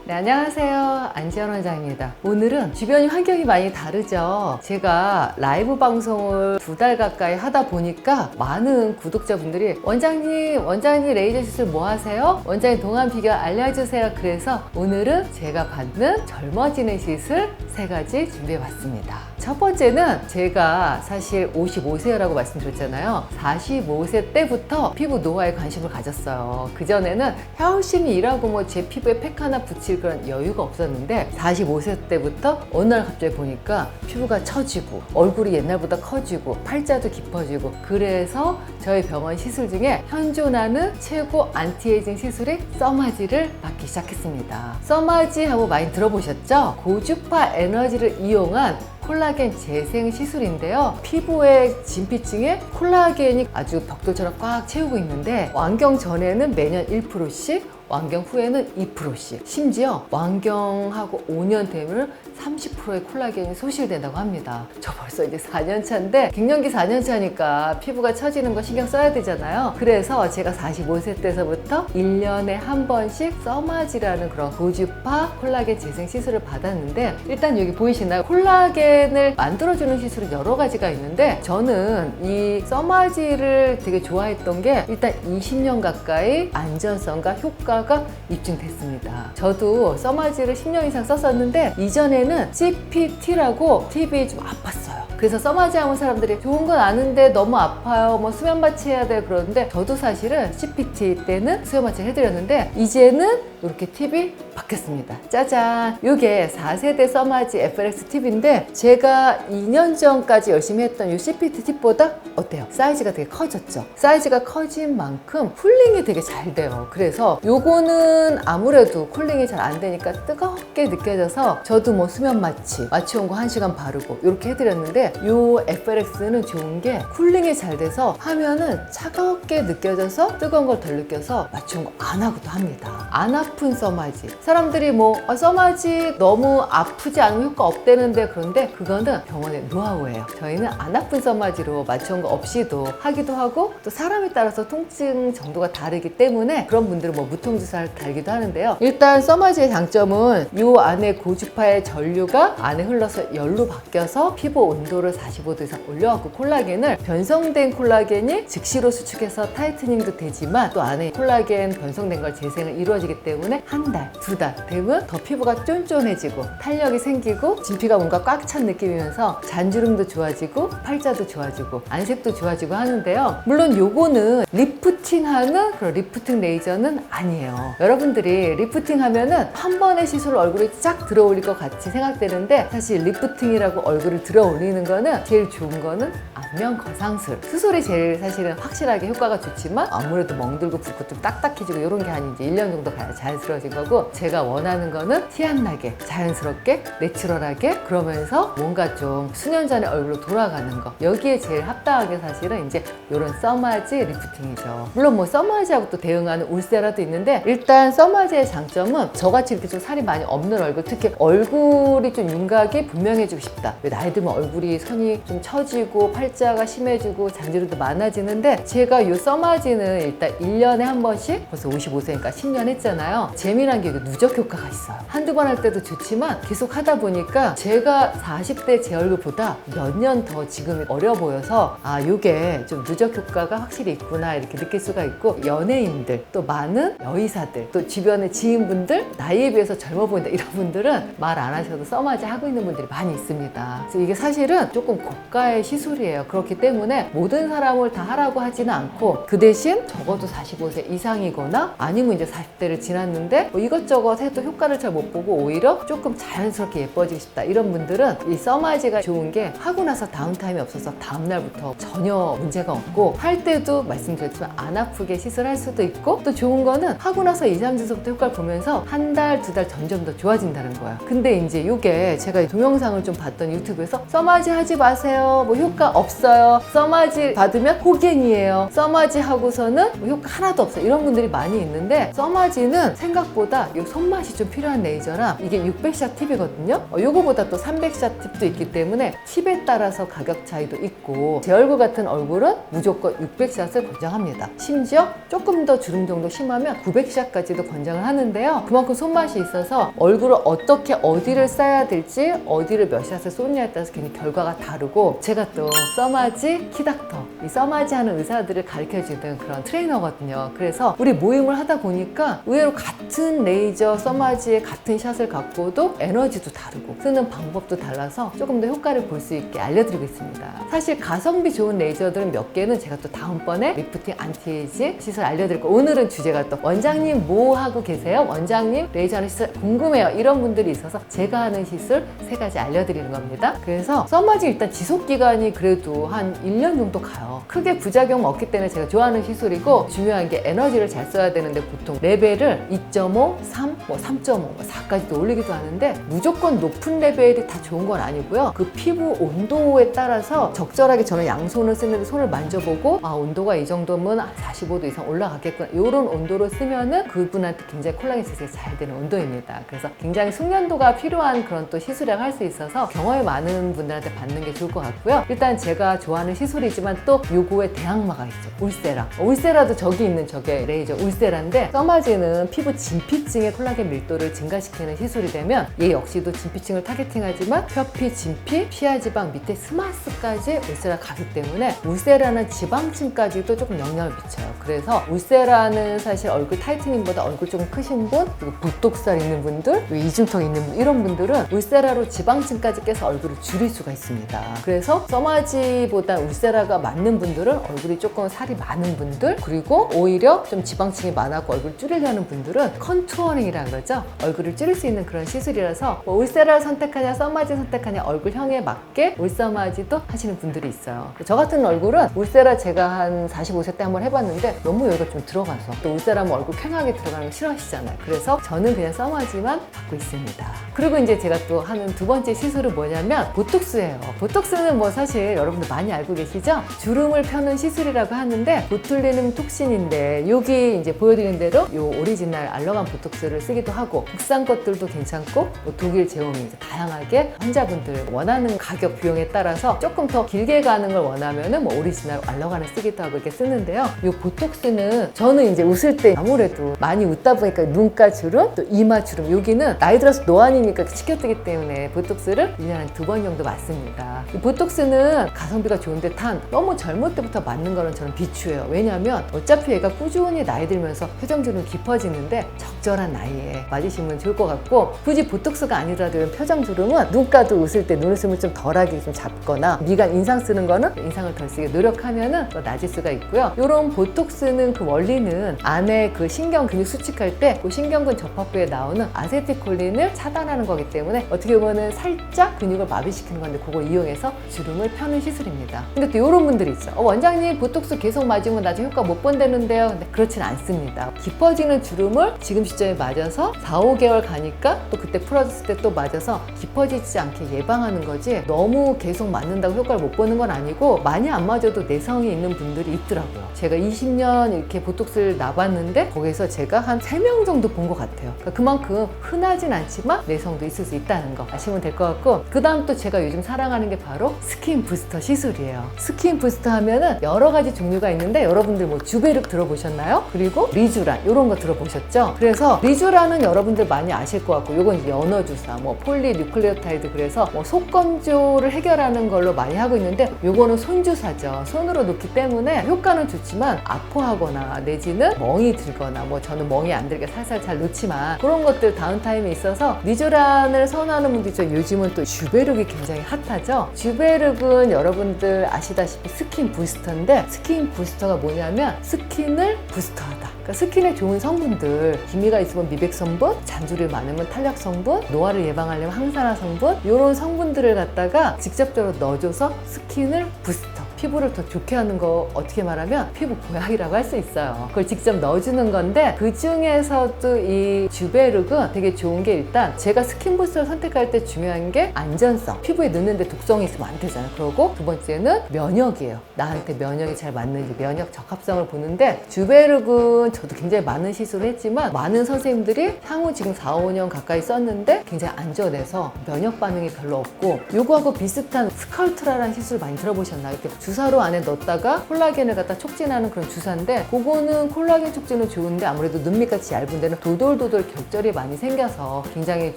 네, 안녕하세요. 안지연 원장입니다. 오늘은 주변이 환경이 많이 다르죠. 제가 라이브 방송을 2달 가까이 하다 보니까 많은 구독자분들이 원장님 레이저 시술 뭐 하세요? 원장님 동안 비결 알려주세요. 그래서 오늘은 제가 받는 젊어지는 시술 3가지 준비해봤습니다. 첫 번째는 제가 사실 55세라고 말씀드렸잖아요. 45세 때부터 피부 노화에 관심을 가졌어요. 그전에는 열심히 일하고 뭐 제 피부에 팩 하나 붙일 그런 여유가 없었는데 45세 때부터 어느 날 갑자기 보니까 피부가 처지고 얼굴이 옛날보다 커지고 팔자도 깊어지고, 그래서 저희 병원 시술 중에 현존하는 최고 안티에이징 시술이 써마지를 받기 시작했습니다. 써마지 하고 많이 들어보셨죠? 고주파 에너지를 이용한 콜라겐 재생 시술인데요. 피부의 진피층에 콜라겐이 아주 벽돌처럼 꽉 채우고 있는데, 완경 전에는 매년 1%씩, 완경 후에는 2%씩, 심지어 완경하고 5년 되면 30%의 콜라겐이 소실된다고 합니다. 저 벌써 이제 4년 차인데, 갱년기 4년 차니까 피부가 처지는 거 신경 써야 되잖아요. 그래서 제가 45세 때서부터 1년에 한 번씩 써마지라는 그런 고주파 콜라겐 재생 시술을 받았는데, 일단 여기 보이시나요? 콜라겐을 만들어주는 시술은 여러 가지가 있는데, 저는 이 써마지를 되게 좋아했던 게 일단 20년 가까이 안전성과 효과가 입증됐습니다. 저도 써마지를 10년 이상 썼었는데, 이전에는 CPT라고 팁이 좀 아팠어요. 그래서 써마지 하면 사람들이 좋은 건 아는데 너무 아파요, 뭐 수면 마취 해야 돼 그러는데, 저도 사실은 CPT 때는 수면 마취 해드렸는데 이제는 이렇게 팁이 바뀌었습니다. 짜잔! 이게 4세대 써마지 FLX 팁인데, 제가 2년 전까지 열심히 했던 이 CPT 팁보다 어때요? 사이즈가 되게 커졌죠? 사이즈가 커진 만큼 쿨링이 되게 잘 돼요. 그래서 요거는 아무래도 쿨링이 잘 안 되니까 뜨겁게 느껴져서 저도 뭐 수면 마취 온 거 1시간 바르고 이렇게 해드렸는데, 요 FLX는 좋은 게 쿨링이 잘 돼서 하면은 차갑게 느껴져서 뜨거운 걸 덜 느껴서 마취 온 거 안 하고도 합니다. 안 아픈 써마지. 사람들이 뭐 써마지 너무 아프지 않으면 효과 없대는데, 그런데 그거는 병원의 노하우예요. 저희는 안 아픈 써마지로 마취 온 거 없이도 하기도 하고, 또 사람에 따라서 통증 정도가 다르기 때문에 그런 분들은 뭐 무통주사를 달기도 하는데요. 일단 써마지의 장점은 이 안에 고주파의 전류가 안에 흘러서 열로 바뀌어서 피부 온도를 45도 이상 올려갖고 콜라겐을, 변성된 콜라겐이 즉시로 수축해서 타이트닝도 되지만 또 안에 콜라겐 변성된 걸 재생을 이루어지기 때문에 1달, 2달 되면 더 피부가 쫀쫀해지고 탄력이 생기고 진피가 뭔가 꽉 찬 느낌이면서 잔주름도 좋아지고 팔자도 좋아지고 안색도 좋아지고 하는데요. 물론 요거는 리프팅하는 그런 리프팅 레이저는 아니에요. 여러분들이 리프팅 하면은 한 번의 시술로 얼굴이 쫙 들어 올릴 것 같이 생각되는데, 사실 리프팅이라고 얼굴을 들어 올리는 거는 제일 좋은 거는 안면 거상술 수술이 제일 사실은 확실하게 효과가 좋지만, 아무래도 멍들고 붓고 좀 딱딱해지고 이런 게 한 이제 1년 정도 가야 자연스러워진 거고, 제가 원하는 거는 티 안 나게 자연스럽게 내추럴하게, 그러면서 뭔가 좀 수년 전의 얼굴로 돌아가는 거, 여기에 제일 합당하게 사실은 이제 이런 써마지 리프팅이죠. 물론 뭐 써마지하고 또 대응하는 울세라도 있는데, 일단 써마지의 장점은 저같이 이렇게 좀 살이 많이 없는 얼굴, 특히 얼굴이 좀 윤곽이 분명해지고 싶다, 왜 나이 들면 얼굴이 선이 좀 처지고 팔자가 심해지고 잔주름도 많아지는데, 제가 이 써마지는 일단 1년에 한 번씩, 벌써 55세니까 10년 했잖아요. 재미난 게 누적 효과가 있어요. 한두 번 할 때도 좋지만 계속 하다 보니까 제가 40대 제 얼굴보다 몇 년 더 지금 어려 보여서, 아, 요게 좀 누적 효과가 확실히 있구나 이렇게 느낄 수가 있고, 연예인들, 또 많은 여의사들, 또 주변의 지인분들, 나이에 비해서 젊어 보인다 이런 분들은 말 안 하셔도 써마지 하고 있는 분들이 많이 있습니다. 그래서 이게 사실은 조금 고가의 시술이에요. 그렇기 때문에 모든 사람을 다 하라고 하지는 않고, 그 대신 적어도 45세 이상이거나 아니면 이제 40대를 지났는데 뭐 이것저것 해도 효과를 잘 못 보고 오히려 조금 자연스럽게 예뻐지고 싶다 이런 분들은 이 써마지가 좋은 게, 하고 나서 다운타임이 없어서 다음날부터 전혀 문제가 없고, 할 때도 말씀드렸지만 안 아프게 시술할 수도 있고, 또 좋은 거는 하고 나서 2, 3주부터 효과를 보면서 1달, 2달 점점 더 좋아진다는 거예요. 근데 이제 이게 제가 동영상을 좀 봤던 유튜브에서 써마지 써마지 하지 마세요. 뭐 효과 없어요. 써마지 받으면 호갱이에요. 써마지 하고서는 뭐 효과 하나도 없어요. 이런 분들이 많이 있는데 써마지는 생각보다 이 손맛이 좀 필요한 레이저라 이게 600샷 팁이거든요. 요거보다 또 300샷 팁도 있기 때문에 팁에 따라서 가격 차이도 있고 제 얼굴 같은 얼굴은 무조건 600샷을 권장합니다. 심지어 조금 더 주름 정도 심하면 900샷까지도 권장을 하는데요. 그만큼 손맛이 있어서 얼굴을 어떻게 어디를 써야 될지 어디를 몇 샷을 쏘느냐에 따라서 괜히 결과가 다르고 제가 또 써마지 키닥터 이 써마지 하는 의사들을 가르쳐주는 그런 트레이너거든요. 그래서 우리 모임을 하다 보니까 의외로 같은 레이저 써마지의 같은 샷을 갖고도 에너지도 다르고 쓰는 방법도 달라서 조금 더 효과를 볼 수 있게 알려드리고 있습니다. 사실 가성비 좋은 레이저들은 몇 개는 제가 또 다음번에 리프팅 안티에이지 시술 알려드릴 거예요. 오늘은 주제가 또 원장님 뭐 하고 계세요? 원장님 레이저 하는 시술 궁금해요. 이런 분들이 있어서 제가 하는 시술 3가지 알려드리는 겁니다. 그래서 써마지 일단 지속기간이 그래도 한 1년 정도 가요. 크게 부작용 없기 때문에 제가 좋아하는 시술이고 중요한 게 에너지를 잘 써야 되는데 보통 레벨을 2.5, 3, 뭐 3.5, 4까지도 올리기도 하는데 무조건 높은 레벨이 다 좋은 건 아니고요. 그 피부 온도에 따라서 적절하게 저는 양손을 쓰는데 손을 만져보고 아 온도가 이 정도면 45도 이상 올라갔겠구나 이런 온도로 쓰면은 그분한테 굉장히 콜라겐 세척이 잘 되는 온도입니다. 그래서 굉장히 숙련도가 필요한 그런 또 시술이라고 할 수 있어서 경험이 많은 분들한테 받는 게 좋을 것 같고요. 일단 제가 좋아하는 시술이지만 또 요거에 대항마가 있죠. 울세라. 울세라도 저기 있는 저게 레이저 울세라인데 써마지는 피부 진피층의 콜라겐 밀도를 증가시키는 시술이 되면 얘 역시도 진피층을 타겟팅하지만 표피, 진피, 피하지방 밑에 스마스까지 울세라 가기 때문에 울세라는 지방층까지도 조금 영향을 미쳐요. 그래서 울세라는 사실 얼굴 타이트닝보다 얼굴 조금 크신 분 그리고 붓독살 있는 분들 이중턱 있는 분 이런 분들은 울세라로 지방층까지 깨서 얼굴을 줄일 수가 있습니다. 그래서 써마지보다 울세라가 맞는 분들은 얼굴이 조금 살이 많은 분들 그리고 오히려 좀 지방층이 많았고 얼굴 줄이려는 분들은 컨투어링이라고 그러죠. 얼굴을 줄일 수 있는 그런 시술이라서 뭐 울세라를 선택하냐 써마지 선택하냐 얼굴형에 맞게 울써마지도 하시는 분들이 있어요. 저 같은 얼굴은 울세라 제가 한 45세 때 한번 해봤는데 너무 여기가 좀 들어가서 또 울세라면 얼굴 쾌하게 들어가는 거 싫어하시잖아요. 그래서 저는 그냥 써마지만 받고 있습니다. 그리고 이제 제가 또 하는 두 번째 시술은 뭐냐면 보톡스예요. 보톡스는 뭐 사실 여러분들 많이 알고 계시죠? 주름을 펴는 시술이라고 하는데 보툴리눔 톡신인데 여기 이제 보여드린 대로 요 오리지널 알러간 보톡스를 쓰기도 하고 국산 것들도 괜찮고 뭐 독일 제품이 이제 다양하게 환자분들 원하는 가격 비용에 따라서 조금 더 길게 가는 걸 원하면은 뭐 오리지널 알러간을 쓰기도 하고 이렇게 쓰는데요. 요 보톡스는 저는 이제 웃을 때 아무래도 많이 웃다 보니까 눈가 주름 또 이마 주름 여기는 나이 들어서 노안이니까 치켜뜨기 때문에 보톡스를 1년에 한 2번 정도 맞습니다. 이 보톡스는 가성비가 좋은데 단 너무 젊을 때부터 맞는 거는 저는 비추해요. 왜냐하면 어차피 얘가 꾸준히 나이 들면서 표정주름이 깊어지는데 적절한 나이에 맞으시면 좋을 것 같고 굳이 보톡스가 아니라도 표정주름은 눈가도 웃을 때 눈웃음을 좀 덜하게 좀 잡거나 미간 인상 쓰는 거는 인상을 덜 쓰게 노력하면은 더 나아질 수가 있고요. 이런 보톡스는 그 원리는 안에 그 신경 근육 수축할 때 그 신경근 접합부에 나오는 아세틸콜린을 차단하는 거기 때문에 어떻게 보면은 살짝 근육을 마비시키는 건데 그걸 이용해서 주름을 펴는 시술입니다. 근데 또 이런 분들이 있죠. 원장님 보톡스 계속 맞으면 나중에 효과 못 본다는데요. 근데 그렇진 않습니다. 깊어지는 주름을 지금 시점에 맞아서 4, 5개월 가니까 또 그때 풀어줬을 때 또 맞아서 깊어지지 않게 예방하는 거지 너무 계속 맞는다고 효과를 못 보는 건 아니고 많이 안 맞아도 내성이 있는 분들이 있더라고요. 제가 20년 이렇게 보톡스를 놔봤는데 거기서 제가 한 3명 정도 본 것 같아요. 그러니까 그만큼 흔하진 않지만 내성도 있을 수 있다는 거 아시면 될 것 같고 그 다음 또 제가 요즘 사랑하는 게 바로 스킨 부스터 시술이에요. 스킨 부스터 하면은 여러 가지 종류가 있는데 여러분들 뭐 주베륵 들어보셨나요? 그리고 리쥬란 이런 거 들어보셨죠? 그래서 리쥬란은 여러분들 많이 아실 것 같고 요건 이제 연어주사 뭐 폴리뉴클레오타이드 그래서 뭐 속건조를 해결하는 걸로 많이 하고 있는데 요거는 손주사죠. 손으로 놓기 때문에 효과는 좋지만 아파하거나 내지는 멍이 들거나 뭐 저는 멍이 안 들게 살살 잘 놓지만 그런 것들 다운타임에 있어서 리쥬란을 선호하는 분도 있죠. 요즘은 또 주베륵이 굉장히 핫하죠. 주베륵은 여러분들 아시다시피 스킨 부스터인데 스킨 부스터가 뭐냐면 스킨을 부스터하다. 그러니까 스킨에 좋은 성분들 기미가 있으면 미백 성분, 잔주름이 많으면 탄력 성분, 노화를 예방하려면 항산화 성분 이런 성분들을 갖다가 직접적으로 넣어줘서 스킨을 부스터 피부를 더 좋게 하는 거 어떻게 말하면 피부 보약이라고 할 수 있어요. 그걸 직접 넣어주는 건데 그 중에서도 이 주베르그 되게 좋은 게 일단 제가 스킨부스를 선택할 때 중요한 게 안전성. 피부에 넣는데 독성이 있으면 안 되잖아요. 그리고 두 번째는 면역이에요. 나한테 면역이 잘 맞는지 면역 적합성을 보는데 주베르그는 저도 굉장히 많은 시술을 했지만 많은 선생님들이 향후 지금 4, 5년 가까이 썼는데 굉장히 안전해서 면역 반응이 별로 없고 요거하고 비슷한 스컬트라라는 시술 많이 들어보셨나요? 이렇게 주사로 안에 넣었다가 콜라겐을 갖다 촉진하는 그런 주사인데 그거는 콜라겐 촉진은 좋은데 아무래도 눈 밑같이 얇은 데는 도돌도돌 겹절이 많이 생겨서 굉장히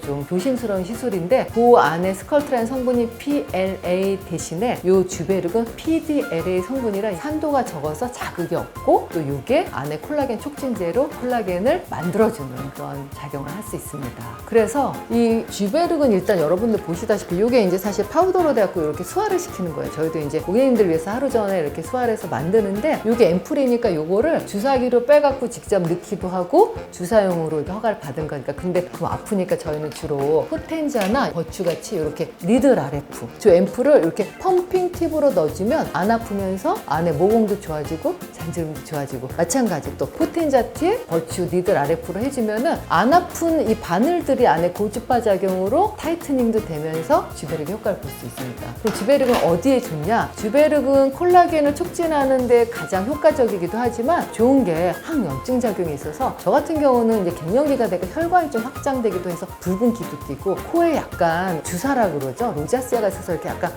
좀 조심스러운 시술인데 그 안에 스컬트라는 성분이 PLA 대신에 요 주베르그는 PDLA 성분이라 산도가 적어서 자극이 없고 또 이게 안에 콜라겐 촉진제로 콜라겐을 만들어주는 그런 작용을 할 수 있습니다. 그래서 이 주베르그는 일단 여러분들 보시다시피 이게 이제 사실 파우더로 돼갖고 이렇게 수화를 시키는 거예요. 저희도 이제 고객님들 위해서 하루 전에 이렇게 수화를 해서 만드는데 이게 앰플이니까 요거를 주사기로 빼갖고 직접 넣기도 하고 주사용으로 이렇게 허가를 받은 거니까 근데 그거 아프니까 저희는 주로 포텐자나 버추같이 이렇게 니들 RF 저 앰플을 이렇게 펌핑 팁으로 넣어주면 안 아프면서 안에 모공도 좋아지고 잔주름도 좋아지고 마찬가지 또 포텐자 팁, 버추, 니들 RF로 해주면은 안 아픈 이 바늘들이 안에 고주파 작용으로 타이트닝도 되면서 주베르그 효과를 볼 수 있습니다. 그럼 주베르그는 어디에 좋냐? 주베르그는 콜라겐을 촉진하는 데 가장 효과적이기도 하지만 좋은 게 항염증 작용이 있어서 저 같은 경우는 이제 갱년기가 되고 혈관이 좀 확장되기도 해서 붉은기도 띄고 코에 약간 주사라 그러죠. 로자시아가 있어서 이렇게 약간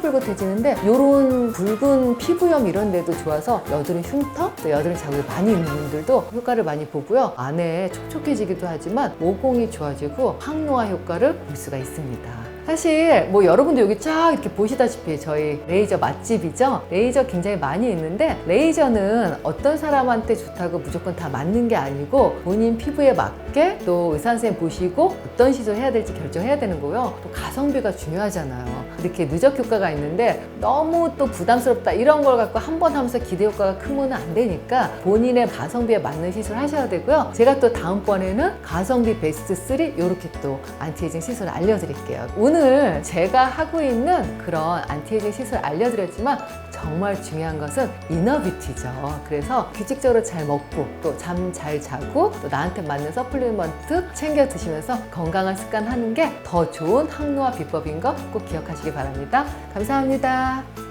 뿔긋뿔긋해지는데 이런 붉은 피부염 이런 데도 좋아서 여드름 흉터, 또 여드름 자국이 많이 있는 분들도 효과를 많이 보고요. 안에 촉촉해지기도 하지만 모공이 좋아지고 항노화 효과를 볼 수가 있습니다. 사실 뭐 여러분도 여기 쫙 이렇게 보시다시피 저희 레이저 맛집이죠. 레이저 굉장히 많이 있는데 레이저는 어떤 사람한테 좋다고 무조건 다 맞는 게 아니고 본인 피부에 맞게 또 의사 선생님 보시고 어떤 시술 해야 될지 결정해야 되는 거고요. 또 가성비가 중요하잖아요. 이렇게 누적 효과가 있는데 너무 또 부담스럽다 이런 걸 갖고 한 번 하면서 기대 효과가 크면 안 되니까 본인의 가성비에 맞는 시술 하셔야 되고요. 제가 또 다음번에는 가성비 베스트 3 이렇게 또 안티에이징 시술을 알려드릴게요. 오늘 제가 하고 있는 그런 안티에이징 시술 알려드렸지만 정말 중요한 것은 이너뷰티죠. 그래서 규칙적으로 잘 먹고 또 잠 잘 자고 또 나한테 맞는 서플리먼트 챙겨 드시면서 건강한 습관 하는 게 더 좋은 항노화 비법인 거 꼭 기억하시기 바랍니다. 감사합니다.